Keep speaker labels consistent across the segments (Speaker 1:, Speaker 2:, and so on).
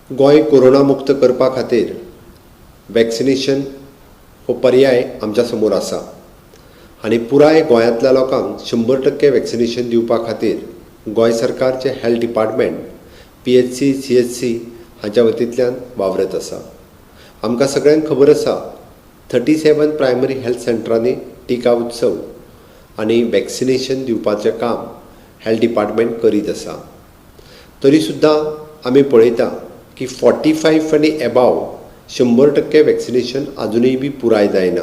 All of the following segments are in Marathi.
Speaker 1: गोंय कोरोना मुक्त करपा खातीर वॅक्सिनेशन हो पर्याय आमच्या समोर आसा आनी पुराय गोंयांतल्या लोकांक 100% वॅक्सिनेशन दिवपा खातीर गोंय सरकारचे हेल्थ डिपार्टमेंट PHC CHC हांच्या वतींतल्यान वावरत आसा। आमकां सगळ्यांक खबर आसा 37 प्रायमरी हेल्थ सेंटरांनी टिका उत्सव आनी वॅक्सिनेशन दिवपाचें काम हेल्थ डिपार्टमेंट करीत आसा। तरी सुद्दां आमी पळयता की 45 आनी एबाव 100% वॅक्सिनेशन अजुनूय बी पुराय जायना।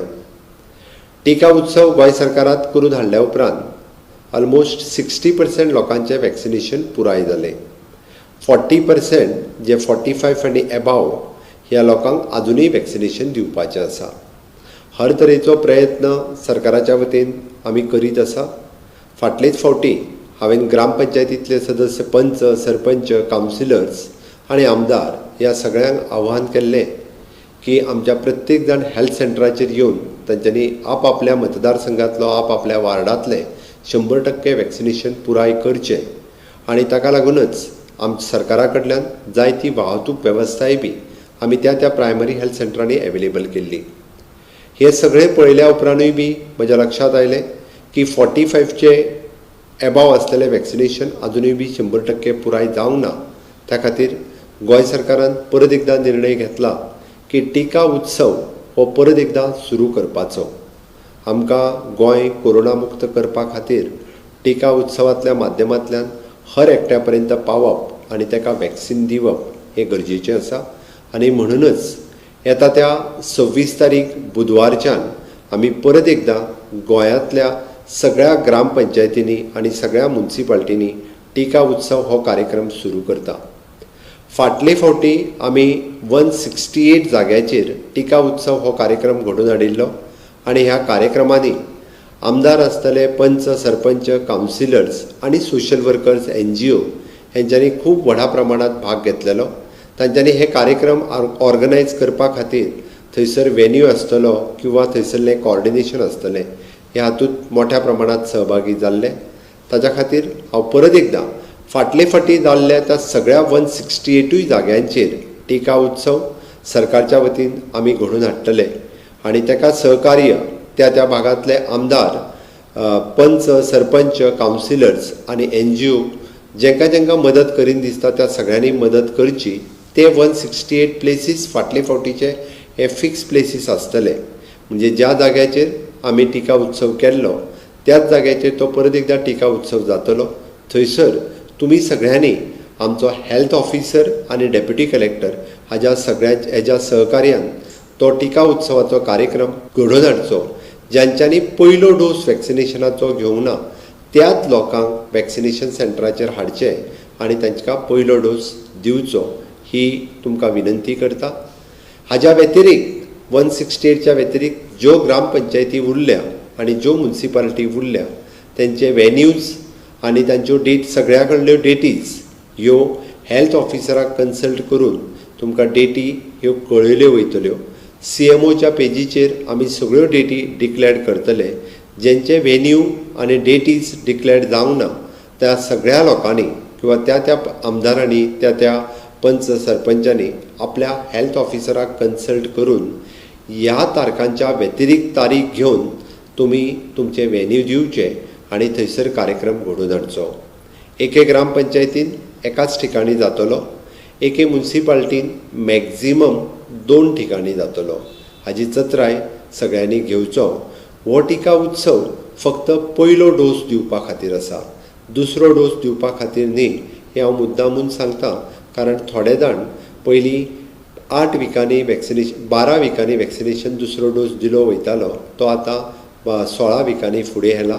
Speaker 1: टिका उत्सव गोंय सरकारांत करून हाडल्या उपरांत ऑलमोस्ट 60% लोकांचें वॅक्सिनेशन पुराय जालें। 40% जे 45 आनी एबाव ह्या लोकांक अजुनूय वॅक्सिनेशन दिवपाचें आसा। हर तरेचो प्रयत्न सरकाराच्या वतीन आमी करीत आसा। फाटलेच फावटी हांवें ग्रामपंचायतींतले सदस्य पंच सरपंच कावन्सिलर्स आनी आमदार ह्या सगळ्यांक आव्हान केल्लें की आमच्या प्रत्येक जाण हेल्थ सेंटराचेर येवन तांच्यांनी आपआपल्या मतदारसंघातलो आपआपल्या वार्डांतलें 100% वॅक्सिनेशन पुराय करचें आनी ताका लागूनच सरकारा कडल्यान जायती वाहतूक वेवस्थाय बी आमी त्या प्रायमरी हेल्थ सेंटरांनी एवेलेबल केल्ली। हे सगळें पळयल्या उपरांतूय बी म्हज्या लक्षांत आयलें की 45चे एबाव आसलेलें वॅक्सिनेशन अजुनूय बी 100% पुराय जावंक ना। त्या खातीर गोंय सरकारान परत एकदां निर्णय घेतला की टिका उत्सव हो परत एकदां सुरू करपाचो। आमकां गोंय कोरोना मुक्त करपा खातीर टिका उत्सवांतल्या माध्यमांतल्यान हर एकट्या पर्यंत पावप आनी ताका वॅक्सिन दिवप हें गरजेचें आसा आनी म्हणूनच येता त्या 26 तारीख बुधवारच्यान आमी परत एकदां गोंयांतल्या सगळ्या ग्रामपंचायतींनी आनी सगळ्या म्युनिसिपालिटींनी टिका उत्सव हो कार्यक्रम सुरू करता। फाटले फावटी आमी 168 जाग्याचेर टिका उत्सव हो कार्यक्रम घडोवन हाडिल्लो आनी ह्या कार्यक्रमांनी आमदार आसतले पंच सरपंच कावन्सिलर्स आनी सोशल वर्कर्स NGO हेंच्यांनी खूब व्हडा प्रमाणांत भाग घेतलेलो। तांच्यांनी हे कार्यक्रम ऑर्गनायज करपा खातीर थंयसर वेन्यू आसतलो किंवा थंयसरलें कॉर्डिनेशन आसतलें ह्या हातूंत मोठ्या प्रमाणांत सहभागी जाल्ले। ताच्या खातीर हांव परत एकदां फाटले फावटी जाल्ल्या त्या सगळ्या 168 जाग्यांचेर टिका उत्सव सरकारच्या वतीन आमी घडोवन हाडटले आनी ताका सहकार्य त्या भागांतले आमदार पंच सरपंच कावन्सिलर्स आनी NGO जेंका मदत करीन दिसता त्या सगळ्यांनी मदत करची। ते 168 प्लेसीस फाटले फावटीचे हे फिक्स प्लेसीस आसतले, म्हणजे ज्या जाग्याचेर आमी टिका उत्सव केल्लो त्याच जाग्याचेर तो परत एकदां टिका उत्सव जातलो। थंयसर तुमी सगळ्यांनी आमचो हेल्थ ऑफिसर आनी डेप्युटी कलेक्टर हेज्या सहकार्यान तो टिका उत्सवाचो कार्यक्रम घडोवन हाडचो। ज्यांच्यांनी पयलो डोस वॅक्सिनेशनाचो घेवंक ना त्याच लोकांक वॅक्सिनेशन सेंटराचेर हाडचें आनी तांकां पयलो डोस दिवचो ही तुमकां विनंती करता। हाज्या व्यतिरिक्त 168च्या व्यतिरिक्त ज्यो ग्रामपंचायती उरल्या आनी ज्यो म्युनिसिपालिटी उरल्या तेंचे वेन्यूज आनी तांच्यो डेट सगळ्या कडल्यो डेटीज ह्यो हेल्थ ऑफिसराक कन्सल्ट करून तुमकां डेटी ह्यो कळयल्यो वयतल्यो। CMOच्या पेजीचेर आमी सगळ्यो डेटी डिक्लेअर करतले। जेंचे वेन्यू आनी डेटीज डिक्लेअर जावंक ना त्या सगळ्या लोकांनी किंवा त्या आमदारांनी त्या पंच सरपंचांनी आपल्या हेल्थ ऑफिसराक कन्सल्ट करून ह्या तारखांच्या व्यतिरिक्त तारीख घेवन तुमी तुमचे वेन्यू दिवचे आनी थंयसर कार्यक्रम घडोवन हाडचो। एके ग्रामपंचायतीन एकाच ठिकाणी जातलो, एके म्युनिसिपालिटीन मॅक्झिमम 2 ठिकाणी जातलो। हाजी चत्राय सगळ्यांनी घेवचो। हो टिका उत्सव फक्त पयलो डोस दिवपा खातीर आसा, दुसरो डोस दिवपा खातीर न्ही हें हांव मुद्दामून सांगता। कारण थोडे जाण पयलीं 8 विकांनी वॅक्सिनेशन 12 विकांनी वॅक्सिनेशन दुसरो डोस दिलो वयतालो तो आतां 16 विकांनी फुडें येयला।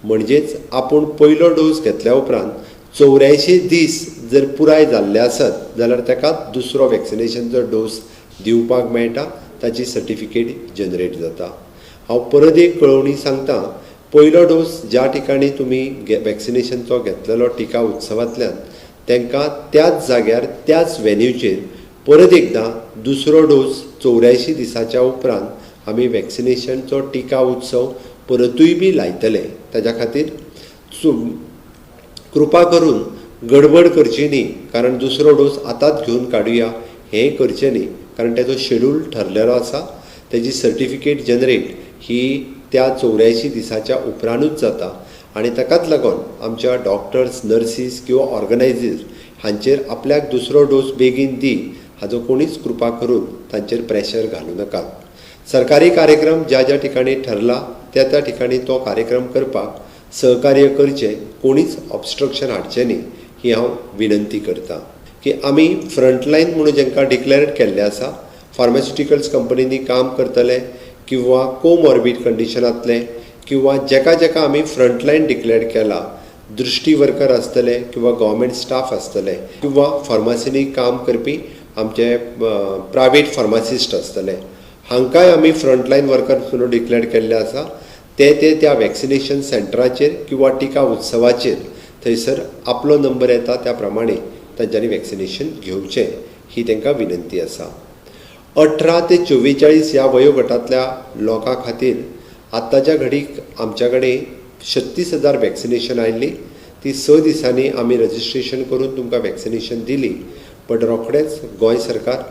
Speaker 1: म्हणजेच आपूण पयलो डोस घेतल्या उपरांत 84 दीस जर पुराय जाल्ले आसत जाल्यार ताका दुसरो वॅक्सिनेशनचो डोस दिवपाक मेळटा, ताची सर्टिफिकेट जनरेट जाता। हांव परत एक कळवणी सांगता, पयलो डोस ज्या ठिकाणी तुमी वॅक्सिनेशनचो घेतलेलो टिका उत्सवांतल्यान तांकां त्याच जाग्यार त्याच वेन्यूचेर परत एकदां दुसरो डोस 84 दिसाच्या उपरांत आमी वॅक्सिनेशनचो टिका उत्सव परतूय बी लायतले। ताच्या खातीर कृपा करून गडबड करची न्ही, कारण दुसरो डोस आतांच घेवन काडुया हें करचें न्ही, कारण तेजो शेड्यूल ठरलेलो आसा. तेजी सर्टिफिकेट जनरेट ही त्या 84 दिसाच्या उपरांतूच जाता आनी ताकाच लागून आमच्या डॉक्टर्स, नर्सीस किंवा ऑर्गनायझर्स हांचेर आपल्याक दुसरो डोस बेगीन दी हाजो कोणीच कृपा करून तांचेर प्रेशर घालूं नाकात. सरकारी कार्यक्रम ज्या ज्या ठिकाणी ठरला त्या त्या ठिकाणी तो कार्यक्रम करपाक सहकार्य करचें, कोणीच ऑब्स्ट्रक्शन हाडचें न्ही ही हांव विनंती करतां. की आमी फ्रंटलायन म्हणून जांकां डिक्लेअर्ड केल्लें आसा, फार्मास्युटिकल्स कंपनींनी काम करतले किंवा कोमॉर्बीड कंडिशनांतले किंवा जेका जेका आमी फ्रंटलायन डिक्लेअर्ड केला, दृश्टी वर्कर आसतले किंवा गव्हर्मेंट स्टाफ आसतले किंवा फार्मासीनी काम करपी आमचे प्रायवेट फार्मासिस्ट आसतले, हांकांय आमी फ्रंटलायन वर्कर्स म्हणून डिक्लेअर्ड केल्ले आसा. ते त्या वॅक्सिनेशन सेंटराचेर किंवा टिका उत्सवाचेर थंयसर आपलो नंबर येता त्या प्रमाणे तांच्यांनी वॅक्सिनेशन घेवचें ही तांकां विनंती आसा. 18 ते 44 ह्या वयोगटांतल्या लोकां खातीर आत्ताच्या घडीक आमच्या कडेन 36,000 वॅक्सिनेशन आयिल्ली. ती 6 दिसांनी आमी रजिस्ट्रेशन करून तुमकां वॅक्सिनेशन दिली. बट रोखडेंच गोंय सरकार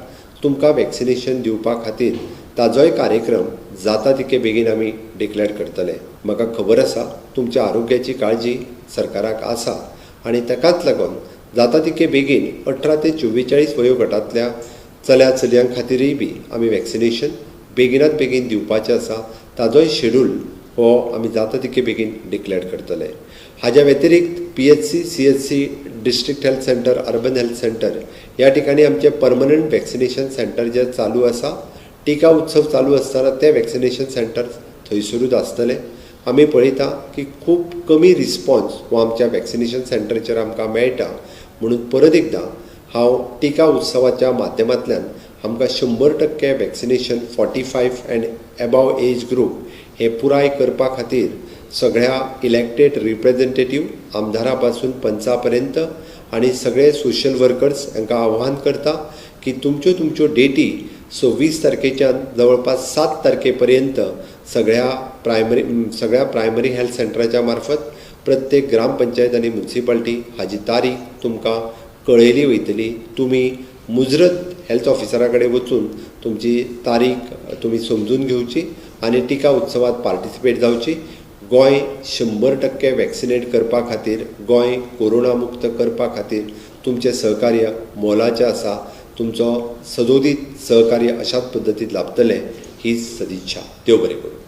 Speaker 1: तुमकां वॅक्सिनेशन दिवपा खातीर ताजोय कार्यक्रम जाता तितके बेगीन आमी डिक्लेअर करतले. म्हाका खबर आसा तुमच्या आरोग्याची काळजी सरकाराक आसा आनी ताकाच लागून जाता तितके बेगीन 18 ते 44 वयोगटांतल्या चल्या चलयां खातीरय बी आमी वॅक्सिनेशन बेगिनात बेगीन दिवपाचें आसा. ताजोय शेड्यूल हो आमी जाता तितके बेगीन डिक्लेअर करतले. हाज्या व्यतिरिक्त PHC, CHC, district health centre, urban health centre ह्या ठिकाणी आमचे परमनंट वॅक्सिनेशन सेंटर जे चालू आसा, टिका उत्सव चालू आसतना ते वॅक्सिनेशन सेंटर थंयसरूच आसतले. आमी पळयता की खूब कमी रिस्पॉन्स हो आमच्या वॅक्सिनेशन सेंटरचेर आमकां मेळटा. म्हणून परत एकदां हांव टिका उत्सवाच्या माध्यमांतल्यान आमकां 100% vaccination 45 and above age group हे पुराय करपा खातीर सगळ्या इलेक्टेड रिप्रेझेंटेटिव्ह आमदारा पासून पंचा पर्यंत आनी सगळे सोशल वर्कर्स हांकां आव्हान करता की तुमच्यो डेटी 26 तारखेच्यान जवळपास 7 तारखे पर्यंत सगळ्या प्रायमरी हेल्थ सेंटराच्या मार्फत प्रत्येक ग्रामपंचायत आनी म्युनिसिपालिटी हाजी तारीख तुमकां कळयली वयतली. तुमी मुजरत हेल्थ ऑफिसरा कडेन वचून तुमची तारीख तुमी समजून घेवची आनी टिका उत्सवात पार्टिसिपेट जावची. गोंय 100% वॅक्सिनेट करपा खातीर, गोंय कोरोना मुक्त करपा खातीर तुमचें सहकार्य मोलाचें आसा. तुमचो सदोदीत सहकार्य अशाच पद्दतीन लाभतलें हीच सदिच्छा. देव बरें करूं.